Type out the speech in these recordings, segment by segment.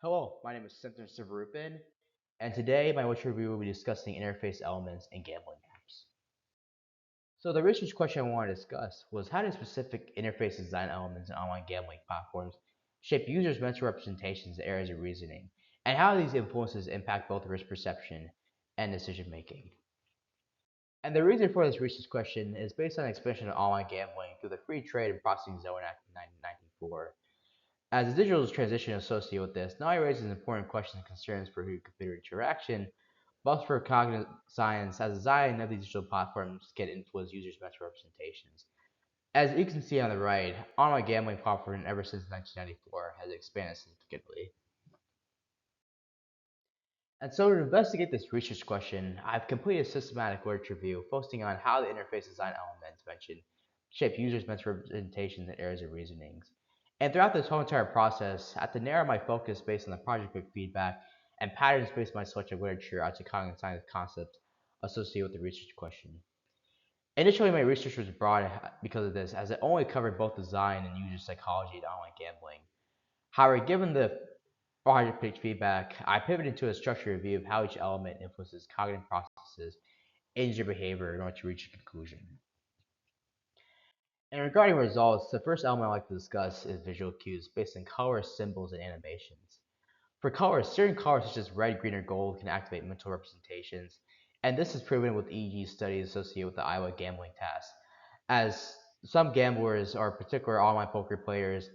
Hello, my name is Cynthia Sivarupin, and today my lecture review will be discussing interface elements in gambling apps. So the research question I want to discuss was how do specific interface design elements in online gambling platforms shape users' mental representations and areas of reasoning, and how these influences impact both risk perception and decision making. And the reason for this research question is based on the expansion of online gambling through the Free Trade and Processing Zone Act of 1994. As the digital transition associated with this not only raises important questions and concerns for computer interaction, but also for cognitive science, as the design of these digital platforms can influence users' mental representations. As you can see on the right, online gambling platform ever since 1994 has expanded significantly. And so to investigate this research question, I've completed a systematic literature review focusing on how the interface design elements mentioned shape users' mental representations and areas of reasonings. And throughout this whole entire process, I had to narrow my focus based on the project group feedback and patterns based on my selected literature out to cognitive science concepts associated with the research question. Initially, my research was broad because of this, as it only covered both design and user psychology in online gambling. However, given the 400-page feedback, I pivoted to a structured review of how each element influences cognitive processes and user behavior in order to reach a conclusion. And regarding results, the first element I'd like to discuss is visual cues based on colors, symbols, and animations. For colors, certain colors such as red, green, or gold can activate mental representations, and this is proven with EEG studies associated with the Iowa gambling test, as some gamblers or particular online poker players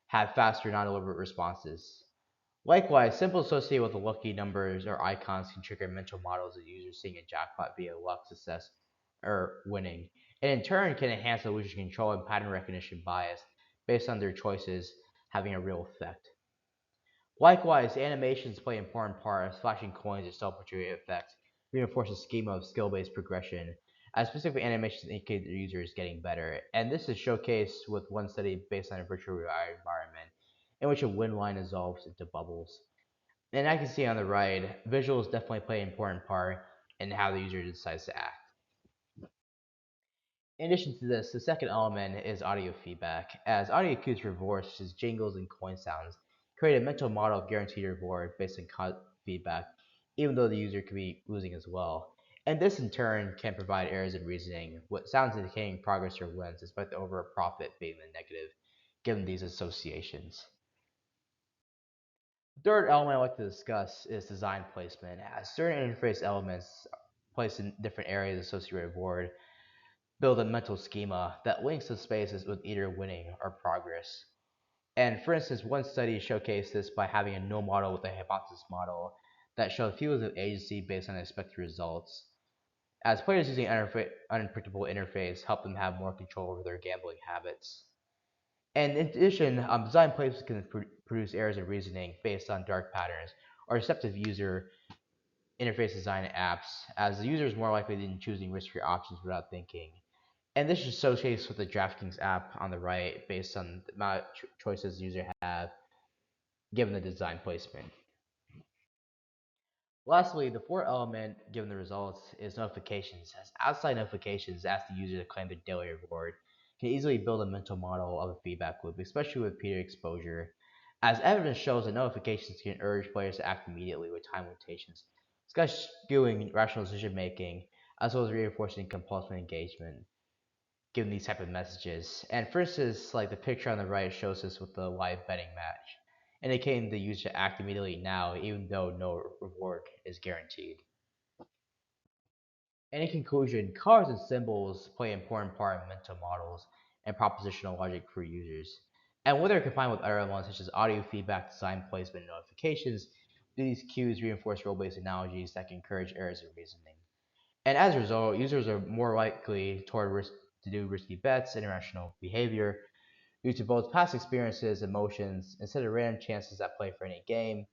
have faster non-deliberate responses. Likewise, symbols associated with the lucky numbers or icons can trigger mental models of users seeing a jackpot via luck, success, or winning, and in turn can enhance the user's control and pattern recognition bias based on their choices having a real effect. Likewise, animations play an important part as flashing coins or self-portrait effects reinforce a schema of skill-based progression, as specific animations indicate the user is getting better, and this is showcased with one study based on a virtual reality environment in which a wind line dissolves into bubbles. And I can see on the right, visuals definitely play an important part in how the user decides to act. In addition to this, the second element is audio feedback, as audio cues for rewards such as jingles and coin sounds create a mental model of guaranteed reward based on feedback, even though the user could be losing as well. And this in turn can provide errors in reasoning, with sounds indicating progress or wins, despite the overall profit being the negative, given these associations. The third element I'd like to discuss is design placement, as certain interface elements placed in different areas associated with reward build a mental schema that links the spaces with either winning or progress. And for instance, one study showcased this by having a null model with a hypothesis model that showed feelings of agency based on expected results, as players using unpredictable interface help them have more control over their gambling habits. And in addition, design placement can produce errors of reasoning based on dark patterns or deceptive user interface design apps, as the user is more likely than choosing riskier options without thinking. And this is associated with the DraftKings app on the right based on the amount of choices the user have given the design placement. Lastly, the fourth element given the results is notifications, as outside notifications ask the user to claim their daily reward can easily build a mental model of a feedback loop, especially with repeated exposure, as evidence shows that notifications can urge players to act immediately with time limitations, skewing rational decision making, as well as reinforcing compulsive engagement given these type of messages. And for instance, like the picture on the right shows us with the live betting match, indicating the user to act immediately now, even though no reward is guaranteed. And in conclusion, colors and symbols play an important part in mental models and propositional logic for users. And when they're combined with other elements such as audio feedback, design placement, and notifications, these cues reinforce role-based analogies that can encourage errors in reasoning. And as a result, users are more likely toward risk to do risky bets and irrational behavior due to both past experiences, emotions, instead of random chances that play for any game.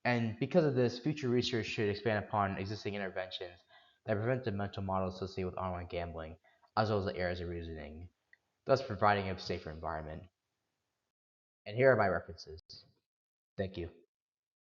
And because of this, future research should expand upon existing interventions that prevent the mental models associated with online gambling, as well as the errors of reasoning, thus providing a safer environment. And here are my references. Thank you.